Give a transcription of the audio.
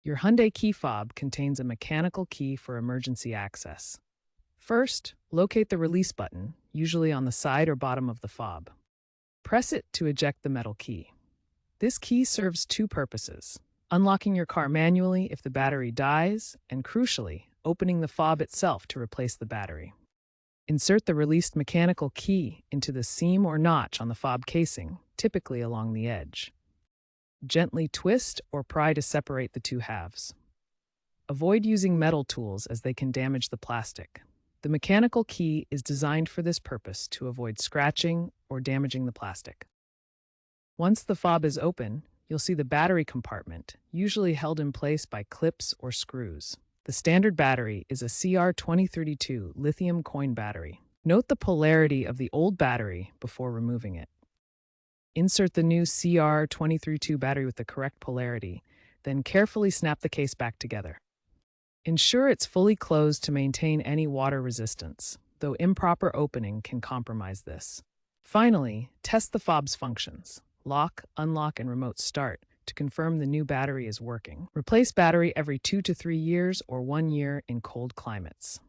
Your Hyundai key fob contains a mechanical key for emergency access. First, locate the release button, usually on the side or bottom of the fob. Press it to eject the metal key. This key serves two purposes: unlocking your car manually if the battery dies, and crucially, opening the fob itself to replace the battery. Insert the released mechanical key into the seam or notch on the fob casing, typically along the edge. Gently twist or pry to separate the two halves. Avoid using metal tools as they can damage the plastic. The mechanical key is designed for this purpose to avoid scratching or damaging the plastic. Once the fob is open, you'll see the battery compartment, usually held in place by clips or screws. The standard battery is a CR2032 lithium coin battery. Note the polarity of the old battery before removing it. Insert the new CR2032 battery with the correct polarity, then carefully snap the case back together. Ensure it's fully closed to maintain any water resistance, though improper opening can compromise this. Finally, test the fob's functions: lock, unlock, and remote start to confirm the new battery is working. Replace battery every 2 to 3 years or 1 year in cold climates.